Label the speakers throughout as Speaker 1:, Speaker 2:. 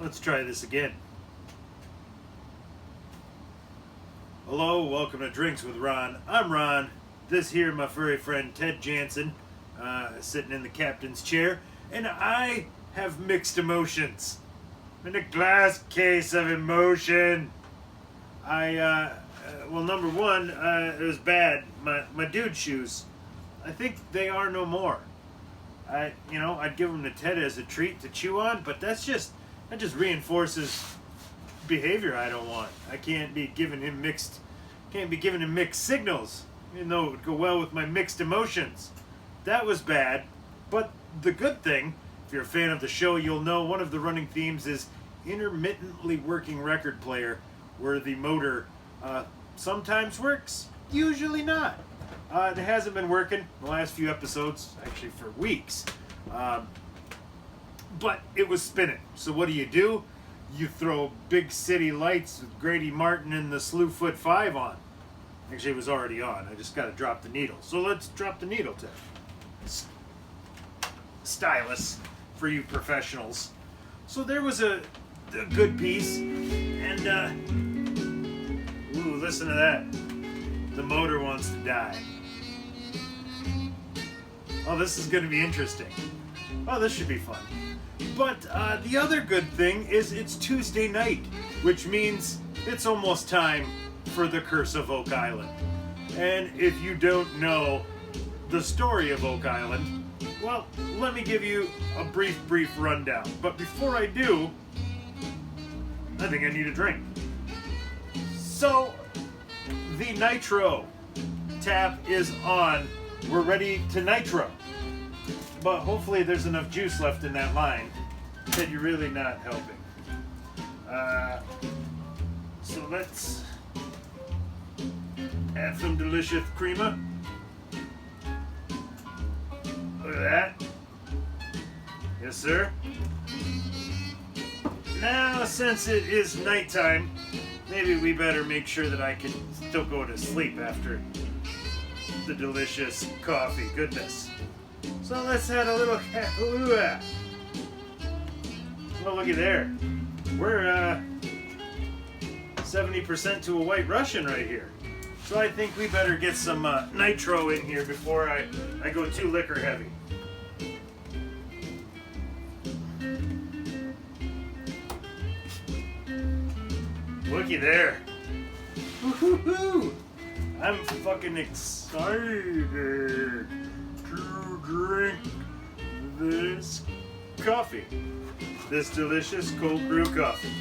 Speaker 1: Let's try this again. Hello, welcome to Drinks with Ron. I'm Ron. This here, my furry friend Ted Jansen, sitting in the captain's chair, and I have mixed emotions. I'm in a glass case of emotion. Well, number one, it was bad. My dude shoes, I think they are no more. I'd give them to Ted as a treat to chew on, but that just reinforces behavior I don't want. I can't be giving him mixed signals, even though it would go well with my mixed emotions. That was bad, but the good thing, if you're a fan of the show, you'll know one of the running themes is intermittently working record player, where the motor sometimes works, usually not. It hasn't been working the last few episodes, actually for weeks. But it was spinning. So what do? You throw Big City Lights with Grady Martin and the Slewfoot 5 on. Actually, it was already on. I just got to drop the needle. So let's drop the needle, Ted. Stylus for you professionals. So there was a good piece. And, ooh, listen to that. The motor wants to die. Oh, this is going to be interesting. Oh, this should be fun. But the other good thing is it's Tuesday night, which means it's almost time for the Curse of Oak Island. And if you don't know the story of Oak Island, well, let me give you a brief rundown. But before I do, I think I need a drink. So, the nitro tap is on. We're ready to nitro. But hopefully there's enough juice left in that line. Ted, you're really not helping. So let's add some delicious creamer. Look at that. Yes, sir. Now, since it is nighttime, maybe we better make sure that I can still go to sleep after the delicious coffee goodness. So let's add a little Kahlua. Well, looky there. We're 70% to a White Russian right here. So I think we better get some nitro in here before I go too liquor heavy. Looky there. Woo-hoo-hoo! I'm fucking excited to drink this coffee. This delicious cold brew coffee.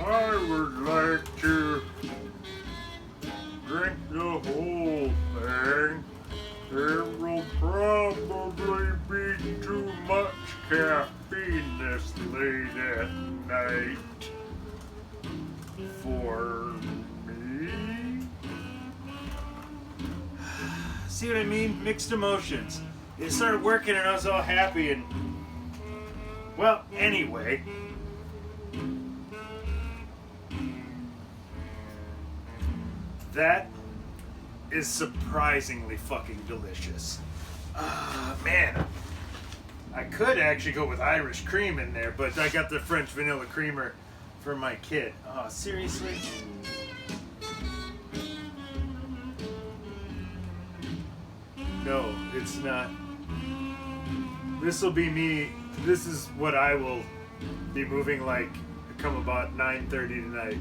Speaker 1: I would like to drink the whole thing. There will probably be too much caffeine this late at night for me. See what I mean? Mixed emotions. It started working and I was all happy and... Well, anyway. That is surprisingly fucking delicious. Man. I could actually go with Irish cream in there, but I got the French vanilla creamer for my kid. Oh, seriously? No, it's not. This'll be me. This is what I will be moving like come about 9:30 tonight.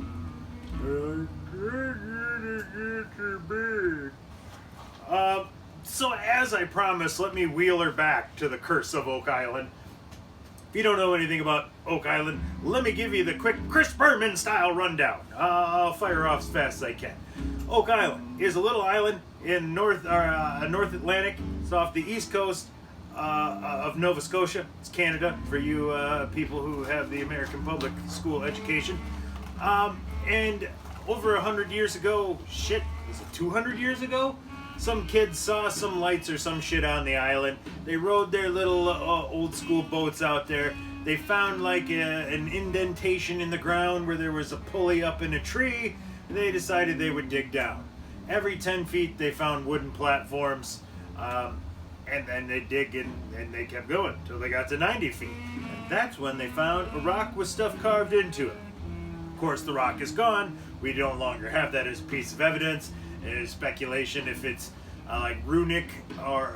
Speaker 1: So as I promised, let me wheel her back to the Curse of Oak Island. If you don't know anything about Oak Island, let me give you the quick Chris Berman style rundown. I'll fire off as fast as I can. Oak Island is a little island in North Atlantic. It's off the east coast of Nova Scotia. It's Canada for you people who have the American public school education. And over 100 years ago, was it 200 years ago? Some kids saw some lights or some shit on the island. They rode their little old school boats out there. They found like an indentation in the ground where there was a pulley up in a tree. they decided they would dig down. Every 10 feet they found wooden platforms, and then they dig and they kept going until they got to 90 feet. And that's when they found a rock with stuff carved into it. Of course, the rock is gone. We no longer have that as a piece of evidence. It is speculation if it's like runic or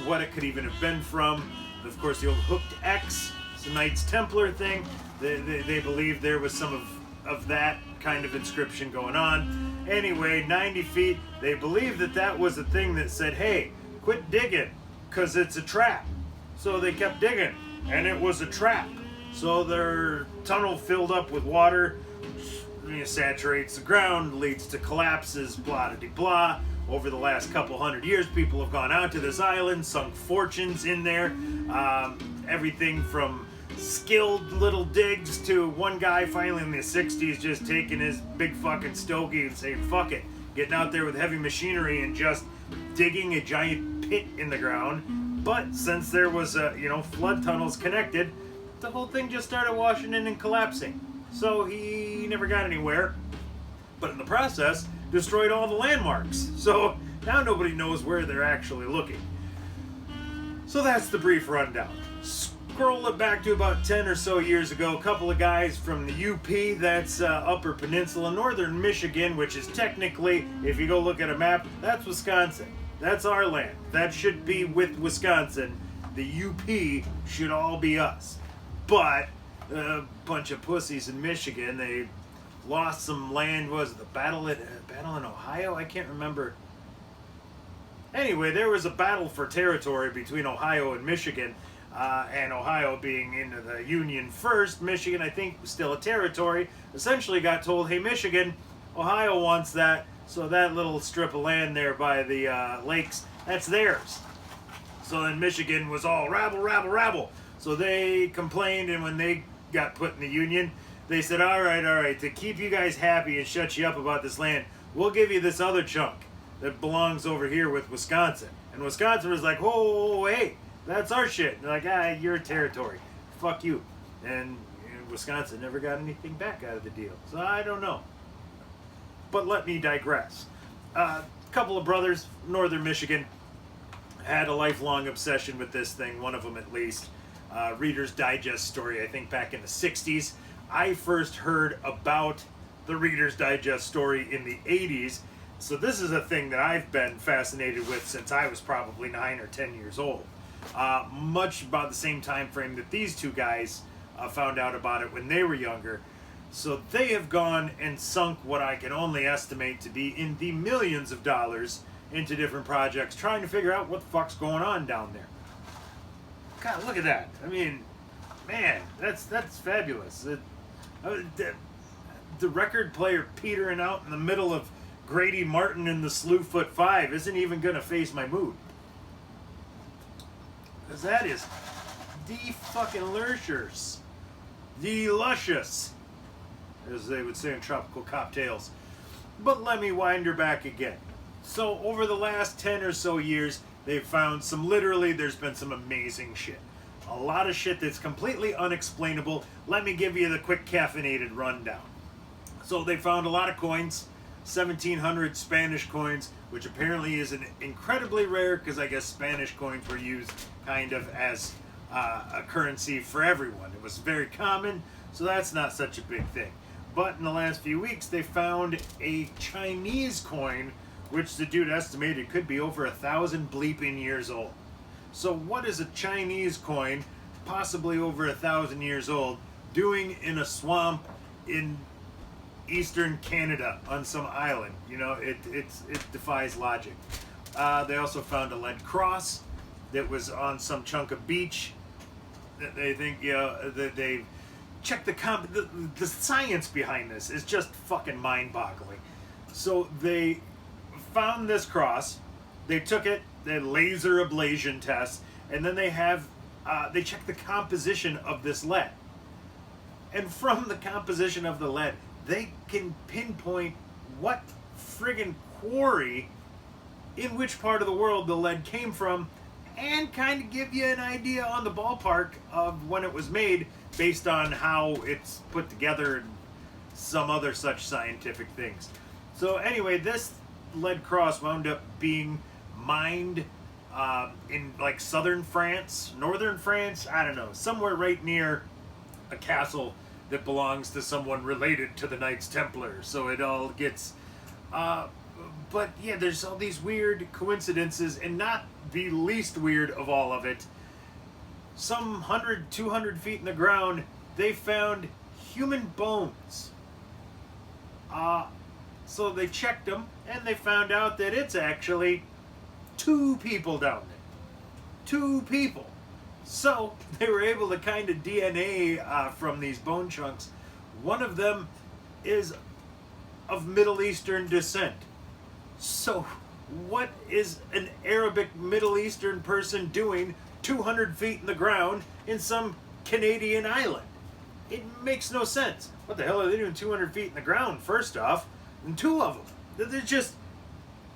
Speaker 1: what it could even have been from. Of course, the old hooked X, it's a Knights Templar thing. They believe there was some of that kind of inscription going on. Anyway, 90 feet, they believe that was a thing that said, hey, quit digging, because it's a trap. So they kept digging, and it was a trap. So their tunnel filled up with water, saturates the ground, leads to collapses, blah-de-blah. Over the last couple hundred years, people have gone out to this island, sunk fortunes in there. Everything from skilled little digs to one guy finally in the 60s just taking his big fucking stogie and saying, fuck it. Getting out there with heavy machinery and just digging a giant pit in the ground. But since there was, flood tunnels connected, the whole thing just started washing in and collapsing. So he never got anywhere. But in the process, destroyed all the landmarks. So now nobody knows where they're actually looking. So that's the brief rundown. Scroll it back to about 10 or so years ago. A couple of guys from the UP, that's Upper Peninsula, northern Michigan, which is technically, if you go look at a map, that's Wisconsin. That's our land. That should be with Wisconsin. The UP should all be us. But a bunch of pussies in Michigan, they lost some land. Was it the battle in Ohio? I can't remember. Anyway, there was a battle for territory between Ohio and Michigan, and Ohio being into the Union first. Michigan, I think, was still a territory. Essentially got told, hey, Michigan, Ohio wants that, so that little strip of land there by the lakes, that's theirs. So then Michigan was all rabble, rabble, rabble. So they complained, and when they got put in the Union, they said, all right, to keep you guys happy and shut you up about this land, we'll give you this other chunk that belongs over here with Wisconsin. And Wisconsin was like, whoa, hey, that's our shit. And they're like, your territory. Fuck you. And Wisconsin never got anything back out of the deal. So I don't know. But let me digress. A couple of brothers, northern Michigan, had a lifelong obsession with this thing, one of them at least. Reader's Digest story, I think back in the 60s. I first heard about the Reader's Digest story in the 80s. So this is a thing that I've been fascinated with since I was probably 9 or 10 years old. Much about the same time frame that these two guys found out about it when they were younger. So they have gone and sunk what I can only estimate to be in the millions of dollars into different projects, trying to figure out what the fuck's going on down there. God, look at that. I mean, man, that's fabulous. The record player petering out in the middle of Grady Martin and the Slewfoot Five isn't even going to phase my mood. Because that is de-fucking-lurcious. Deluscious, as they would say in tropical cocktails. But let me wind her back again. So over the last 10 or so years, they've found there's been some amazing shit. A lot of shit that's completely unexplainable. Let me give you the quick caffeinated rundown. So they found a lot of coins, 1700 Spanish coins, which apparently is an incredibly rare, because I guess Spanish coins were used kind of as a currency for everyone. It was very common, so that's not such a big thing. But in the last few weeks, they found a Chinese coin, which the dude estimated could be over 1,000 bleeping years old. So what is a Chinese coin, possibly over 1,000 years old, doing in a swamp in eastern Canada on some island? You know, it defies logic. They also found a lead cross that was on some chunk of beach. That they think, that they checked the science behind this is just fucking mind-boggling. So they found this cross, they took it, they laser ablation tests, and then they check the composition of this lead. And from the composition of the lead, they can pinpoint what friggin' quarry in which part of the world the lead came from, and kind of give you an idea on the ballpark of when it was made based on how it's put together and some other such scientific things. So anyway, this lead cross wound up being mined in like southern France, northern France, I don't know, somewhere right near a castle that belongs to someone related to the Knights Templar. So it all gets, but yeah, there's all these weird coincidences, and not the least weird of all of it. Some 100, 200 feet in the ground, they found human bones. So they checked them, and they found out that it's actually 2 people down there. 2 people. So they were able to kind of DNA from these bone chunks. One of them is of Middle Eastern descent. So what is an Arabic Middle Eastern person doing 200 feet in the ground in some Canadian island? It makes no sense. What the hell are they doing 200 feet in the ground, first off? And 2 of them. They're just...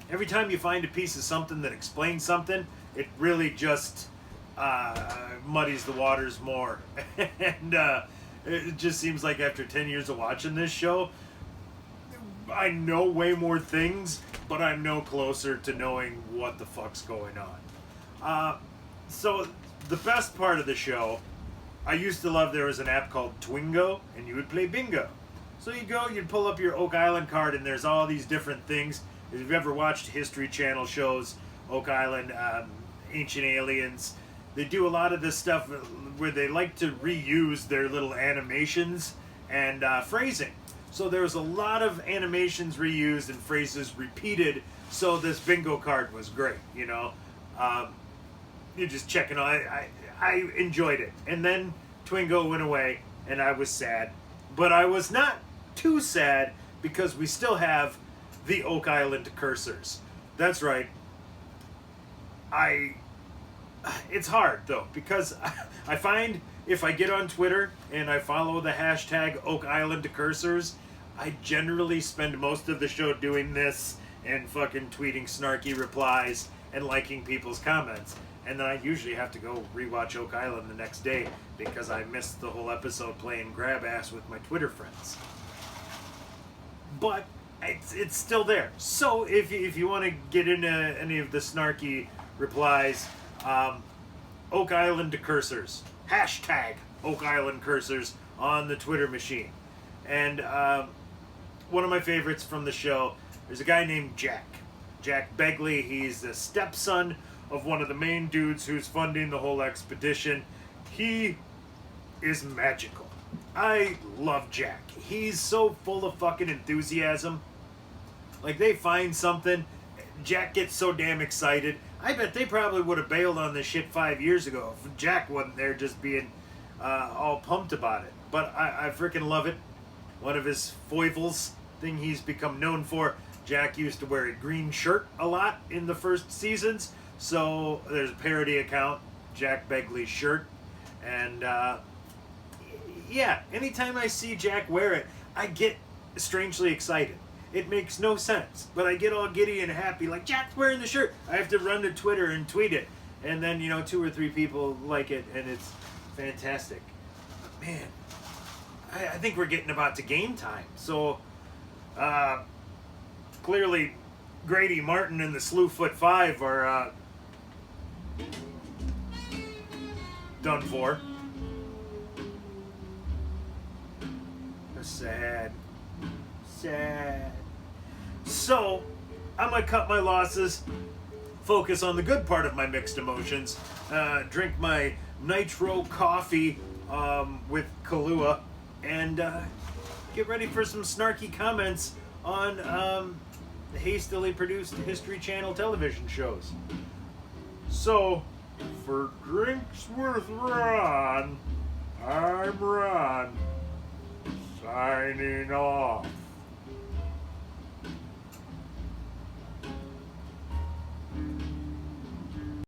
Speaker 1: Every time you find a piece of something that explains something, it really just muddies the waters more. And it just seems like after 10 years of watching this show, I know way more things, but I'm no closer to knowing what the fuck's going on. So the best part of the show, I used to love, there was an app called Twingo, and you would play bingo. So you go, you'd pull up your Oak Island card, and there's all these different things. If you've ever watched History Channel shows, Oak Island, Ancient Aliens, they do a lot of this stuff where they like to reuse their little animations and phrasing. So there was a lot of animations reused and phrases repeated, so this bingo card was great, you know. You're just checking on it. I enjoyed it. And then Twingo went away, and I was sad. But I was not too sad, because we still have the Oak Island cursors. That's right. It's hard, though, because I find if I get on Twitter and I follow the hashtag Oak Island cursors, I generally spend most of the show doing this and fucking tweeting snarky replies and liking people's comments. And then I usually have to go rewatch Oak Island the next day because I missed the whole episode playing grab ass with my Twitter friends. But it's still there. So if you want to get into any of the snarky replies, Oak Island cursors, hashtag Oak Island cursors on the Twitter machine. And one of my favorites from the show, there's a guy named Jack Begley. He's the stepson of one of the main dudes who's funding the whole expedition. He is magical. I love Jack. He's so full of fucking enthusiasm. Like, they find something, Jack gets so damn excited. I bet they probably would have bailed on this shit 5 years ago if Jack wasn't there just being all pumped about it. But I freaking love it. One of his foibles, thing he's become known for, Jack used to wear a green shirt a lot in the first seasons. So there's a parody account, Jack Begley's shirt. And yeah, anytime I see Jack wear it, I get strangely excited. It makes no sense, but I get all giddy and happy, like, Jack's wearing the shirt. I have to run to Twitter and tweet it. And then, 2 or 3 people like it, and it's fantastic. But man, I think we're getting about to game time. So, clearly, Grady Martin and the Slewfoot 5 are done for. Sad. So, I'm going to cut my losses, focus on the good part of my mixed emotions, drink my nitro coffee with Kahlua, and get ready for some snarky comments on hastily produced History Channel television shows. So, for Drinks with Ron, I'm Ron, signing off.